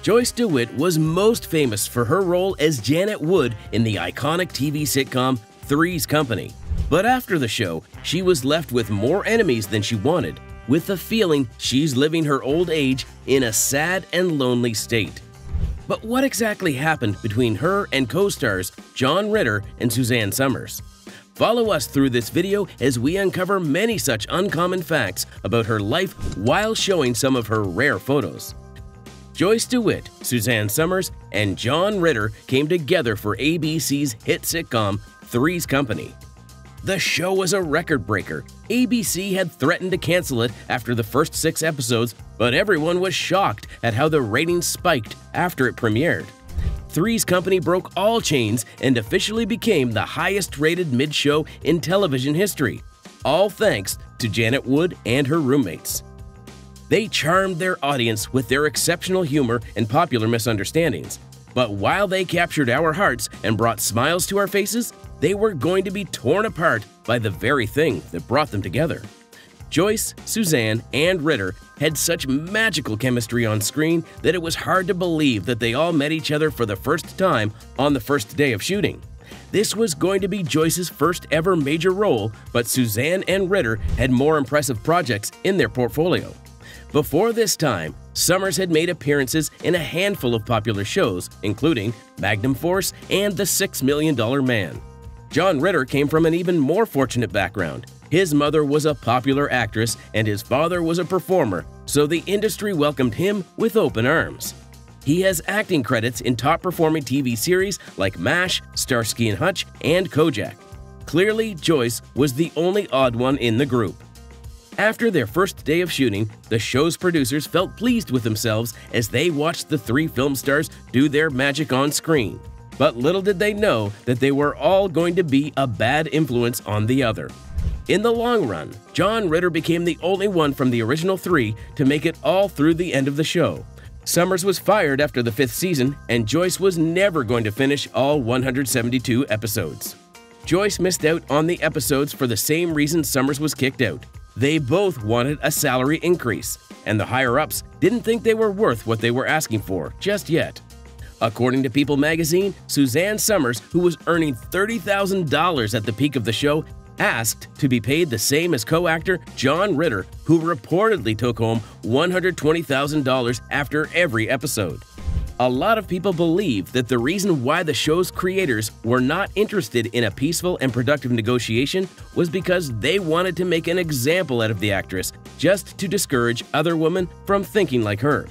Joyce DeWitt was most famous for her role as Janet Wood in the iconic TV sitcom Three's Company. But after the show, she was left with more enemies than she wanted, with the feeling she's living her old age in a sad and lonely state. But what exactly happened between her and co-stars John Ritter and Suzanne Somers? Follow us through this video as we uncover many such uncommon facts about her life while showing some of her rare photos. Joyce DeWitt, Suzanne Somers, and John Ritter came together for ABC's hit sitcom Three's Company. The show was a record breaker. ABC had threatened to cancel it after the first 6 episodes, but everyone was shocked at how the ratings spiked after it premiered. Three's Company broke all chains and officially became the highest-rated mid-show in television history, all thanks to Janet Wood and her roommates. They charmed their audience with their exceptional humor and popular misunderstandings. But while they captured our hearts and brought smiles to our faces, they were going to be torn apart by the very thing that brought them together. Joyce, Suzanne, and Ritter had such magical chemistry on screen that it was hard to believe that they all met each other for the first time on the first day of shooting. This was going to be Joyce's first ever major role, but Suzanne and Ritter had more impressive projects in their portfolio. Before this time, Somers had made appearances in a handful of popular shows, including Magnum Force and The $6 Million Man. John Ritter came from an even more fortunate background. His mother was a popular actress and his father was a performer, so the industry welcomed him with open arms. He has acting credits in top-performing TV series like MASH, Starsky and Hutch, and Kojak. Clearly, Joyce was the only odd one in the group. After their first day of shooting, the show's producers felt pleased with themselves as they watched the 3 film stars do their magic on screen. But little did they know that they were all going to be a bad influence on the other. In the long run, John Ritter became the only one from the original 3 to make it all through the end of the show. Somers was fired after the 5th season, and Joyce was never going to finish all 172 episodes. Joyce missed out on the episodes for the same reason Somers was kicked out. They both wanted a salary increase, and the higher-ups didn't think they were worth what they were asking for just yet. According to People magazine, Suzanne Somers, who was earning $30,000 at the peak of the show, asked to be paid the same as co-actor John Ritter, who reportedly took home $120,000 after every episode. A lot of people believe that the reason why the show's creators were not interested in a peaceful and productive negotiation was because they wanted to make an example out of the actress, just to discourage other women from thinking like her.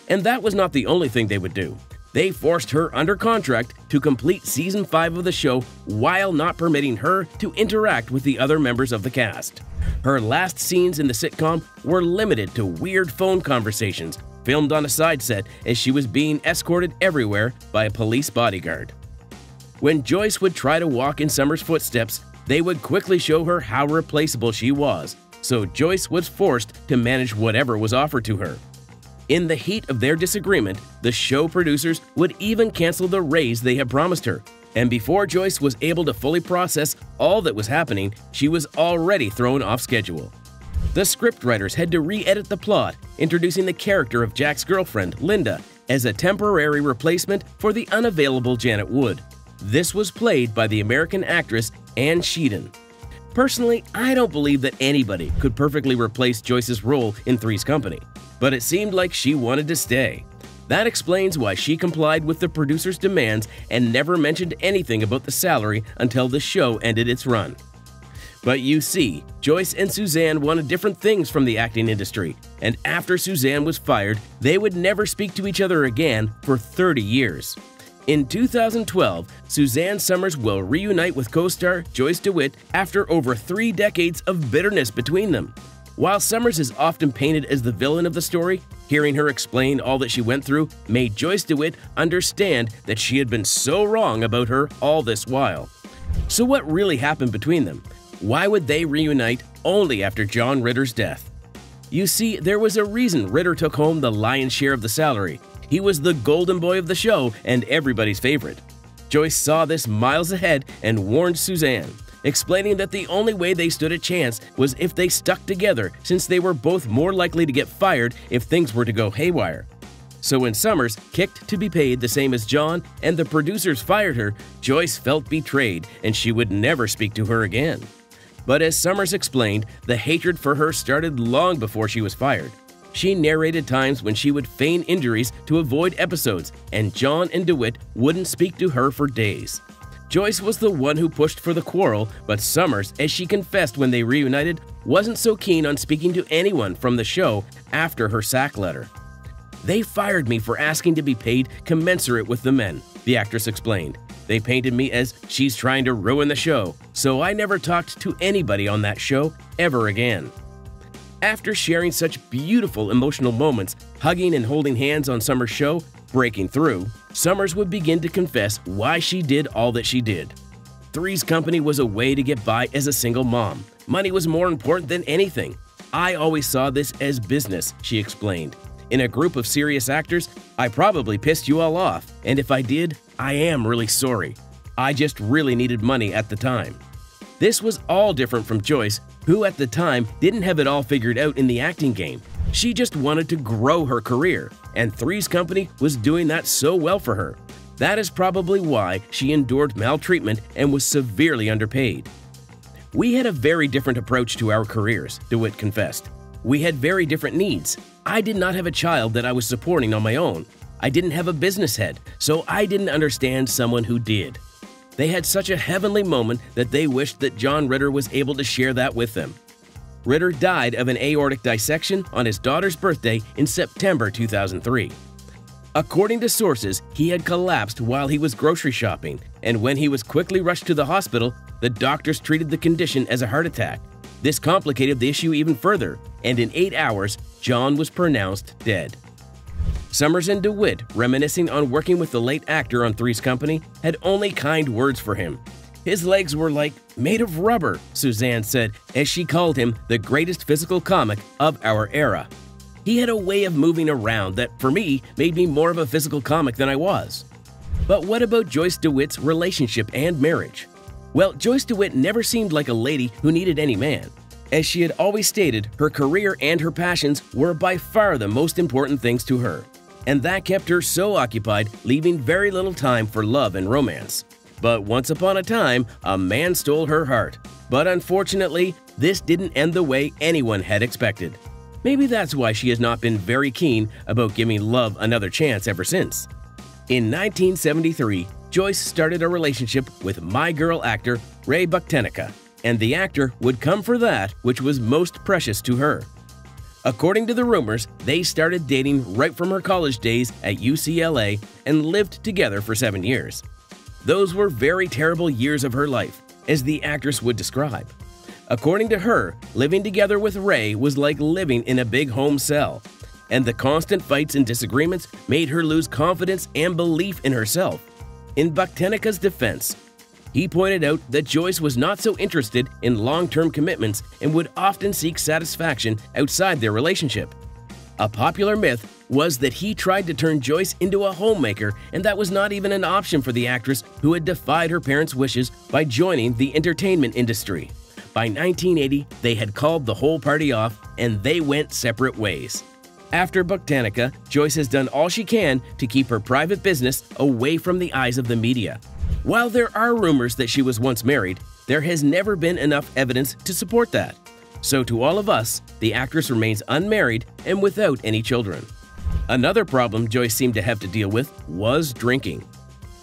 And that was not the only thing they would do. They forced her under contract to complete Season 5 of the show while not permitting her to interact with the other members of the cast. Her last scenes in the sitcom were limited to weird phone conversations, filmed on a side set as she was being escorted everywhere by a police bodyguard. When Joyce would try to walk in Somers' footsteps, they would quickly show her how replaceable she was, so Joyce was forced to manage whatever was offered to her. In the heat of their disagreement, the show producers would even cancel the raise they had promised her, and before Joyce was able to fully process all that was happening, she was already thrown off schedule. The scriptwriters had to re-edit the plot, introducing the character of Jack's girlfriend, Linda, as a temporary replacement for the unavailable Janet Wood. This was played by the American actress Anne Sheedon. Personally, I don't believe that anybody could perfectly replace Joyce's role in Three's Company, but it seemed like she wanted to stay. That explains why she complied with the producers' demands and never mentioned anything about the salary until the show ended its run. But you see, Joyce and Suzanne wanted different things from the acting industry, and after Suzanne was fired, they would never speak to each other again for 30 years. In 2012, Suzanne Somers will reunite with co-star Joyce DeWitt after over 3 decades of bitterness between them. While Somers is often painted as the villain of the story, hearing her explain all that she went through made Joyce DeWitt understand that she had been so wrong about her all this while. So what really happened between them? Why would they reunite only after John Ritter's death? You see, there was a reason Ritter took home the lion's share of the salary. He was the golden boy of the show and everybody's favorite. Joyce saw this miles ahead and warned Suzanne, explaining that the only way they stood a chance was if they stuck together, since they were both more likely to get fired if things were to go haywire. So when Summers kicked to be paid the same as John and the producers fired her, Joyce felt betrayed and she would never speak to her again. But as Summers explained, the hatred for her started long before she was fired. She narrated times when she would feign injuries to avoid episodes, and John and DeWitt wouldn't speak to her for days. Joyce was the one who pushed for the quarrel, but Summers, as she confessed when they reunited, wasn't so keen on speaking to anyone from the show after her sack letter. "They fired me for asking to be paid commensurate with the men," the actress explained. "They painted me as she's trying to ruin the show, so I never talked to anybody on that show ever again." After sharing such beautiful emotional moments, hugging and holding hands on Summers' show, Breaking Through, Summers would begin to confess why she did all that she did. "Three's Company was a way to get by as a single mom. Money was more important than anything. I always saw this as business," she explained. "In a group of serious actors, I probably pissed you all off, and if I did, I am really sorry. I just really needed money at the time." This was all different from Joyce, who at the time didn't have it all figured out in the acting game. She just wanted to grow her career, and Three's Company was doing that so well for her. That is probably why she endured maltreatment and was severely underpaid. "We had a very different approach to our careers," DeWitt confessed. "We had very different needs. I did not have a child that I was supporting on my own. I didn't have a business head, so I didn't understand someone who did. They had such a heavenly moment that they wished that John Ritter was able to share that with them." Ritter died of an aortic dissection on his daughter's birthday in September 2003. According to sources, he had collapsed while he was grocery shopping, and when he was quickly rushed to the hospital, the doctors treated the condition as a heart attack. This complicated the issue even further, and in 8 hours, John was pronounced dead. Summers and DeWitt, reminiscing on working with the late actor on Three's Company, had only kind words for him. "His legs were like made of rubber," Suzanne said as she called him the greatest physical comic of our era. "He had a way of moving around that, for me, made me more of a physical comic than I was." But what about Joyce DeWitt's relationship and marriage? Well, Joyce DeWitt never seemed like a lady who needed any man. As she had always stated, her career and her passions were by far the most important things to her. And that kept her so occupied, leaving very little time for love and romance. But once upon a time, a man stole her heart. But unfortunately, this didn't end the way anyone had expected. Maybe that's why she has not been very keen about giving love another chance ever since. In 1973, Joyce started a relationship with My Girl actor Ray Bucktenica, and the actor would come for that which was most precious to her. According to the rumors, they started dating right from her college days at UCLA and lived together for 7 years. Those were very terrible years of her life, as the actress would describe. According to her, living together with Ray was like living in a big home cell, and the constant fights and disagreements made her lose confidence and belief in herself. In Bucktenica's defense, he pointed out that Joyce was not so interested in long-term commitments and would often seek satisfaction outside their relationship. A popular myth was that he tried to turn Joyce into a homemaker, and that was not even an option for the actress who had defied her parents' wishes by joining the entertainment industry. By 1980, they had called the whole party off, and they went separate ways. After Bucktenica, Joyce has done all she can to keep her private business away from the eyes of the media. While there are rumors that she was once married, there has never been enough evidence to support that. So to all of us, the actress remains unmarried and without any children. Another problem Joyce seemed to have to deal with was drinking.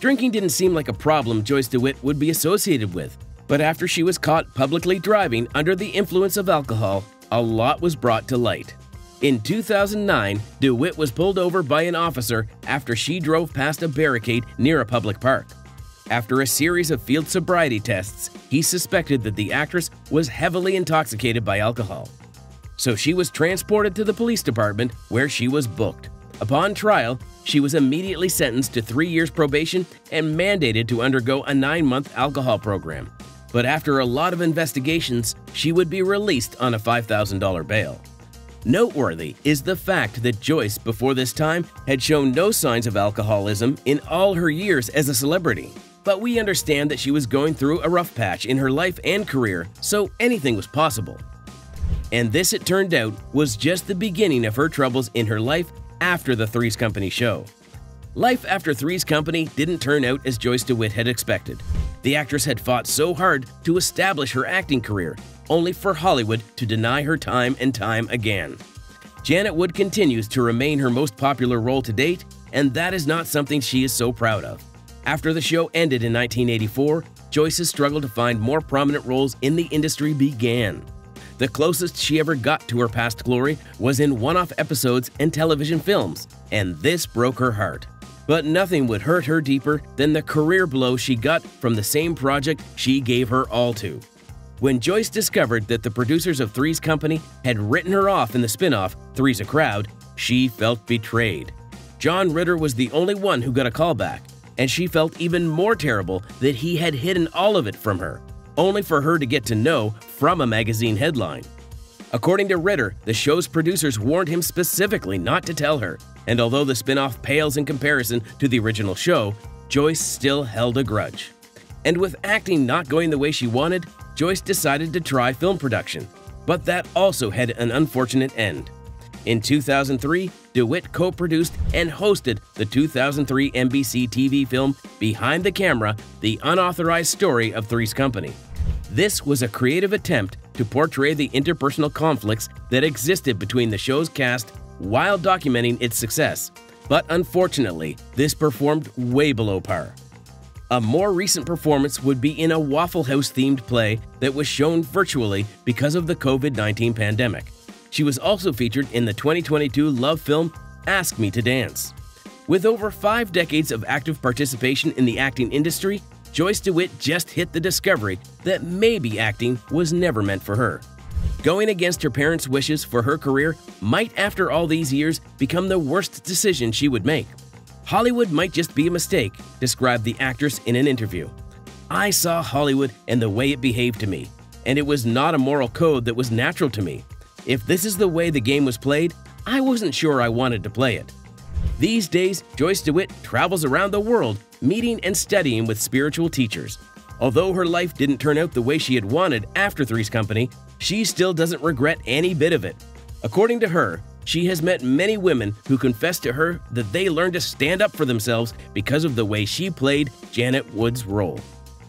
Drinking didn't seem like a problem Joyce DeWitt would be associated with, but after she was caught publicly driving under the influence of alcohol, a lot was brought to light. In 2009, DeWitt was pulled over by an officer after she drove past a barricade near a public park. After a series of field sobriety tests, he suspected that the actress was heavily intoxicated by alcohol. So she was transported to the police department, where she was booked. Upon trial, she was immediately sentenced to 3 years probation and mandated to undergo a 9-month alcohol program. But after a lot of investigations, she would be released on a $5,000 bail. Noteworthy is the fact that Joyce, before this time, had shown no signs of alcoholism in all her years as a celebrity. But we understand that she was going through a rough patch in her life and career, so anything was possible. And this, it turned out, was just the beginning of her troubles in her life after the Three's Company show. Life after Three's Company didn't turn out as Joyce DeWitt had expected. The actress had fought so hard to establish her acting career, only for Hollywood to deny her time and time again. Janet Wood continues to remain her most popular role to date, and that is not something she is so proud of. After the show ended in 1984, Joyce's struggle to find more prominent roles in the industry began. The closest she ever got to her past glory was in one-off episodes and television films, and this broke her heart. But nothing would hurt her deeper than the career blow she got from the same project she gave her all to. When Joyce discovered that the producers of Three's Company had written her off in the spin-off Three's a Crowd, she felt betrayed. John Ritter was the only one who got a call back, and she felt even more terrible that he had hidden all of it from her, only for her to get to know from a magazine headline. According to Ritter, the show's producers warned him specifically not to tell her, and although the spin-off pales in comparison to the original show, Joyce still held a grudge. And with acting not going the way she wanted, Joyce decided to try film production, but that also had an unfortunate end. In 2003, DeWitt co-produced and hosted the 2003 NBC TV film Behind the Camera: The Unauthorized Story of Three's Company. This was a creative attempt to portray the interpersonal conflicts that existed between the show's cast while documenting its success, but unfortunately, this performed way below par. A more recent performance would be in a Waffle House-themed play that was shown virtually because of the COVID-19 pandemic. She was also featured in the 2022 love film Ask Me to Dance. With over 5 decades of active participation in the acting industry, Joyce DeWitt just hit the discovery that maybe acting was never meant for her. Going against her parents' wishes for her career might, after all these years, become the worst decision she would make. Hollywood might just be a mistake, described the actress in an interview. I saw Hollywood and the way it behaved to me, and it was not a moral code that was natural to me. If this is the way the game was played, I wasn't sure I wanted to play it. These days, Joyce DeWitt travels around the world, meeting and studying with spiritual teachers. Although her life didn't turn out the way she had wanted after Three's Company, she still doesn't regret any bit of it. According to her, she has met many women who confessed to her that they learned to stand up for themselves because of the way she played Janet Wood's role.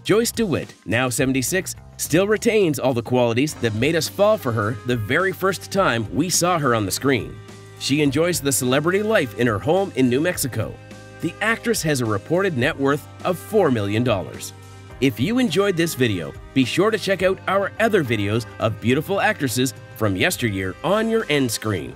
Joyce DeWitt, now 76, still retains all the qualities that made us fall for her the very first time we saw her on the screen. She enjoys the celebrity life in her home in New Mexico. The actress has a reported net worth of $4 million. If you enjoyed this video, be sure to check out our other videos of beautiful actresses from yesteryear on your end screen.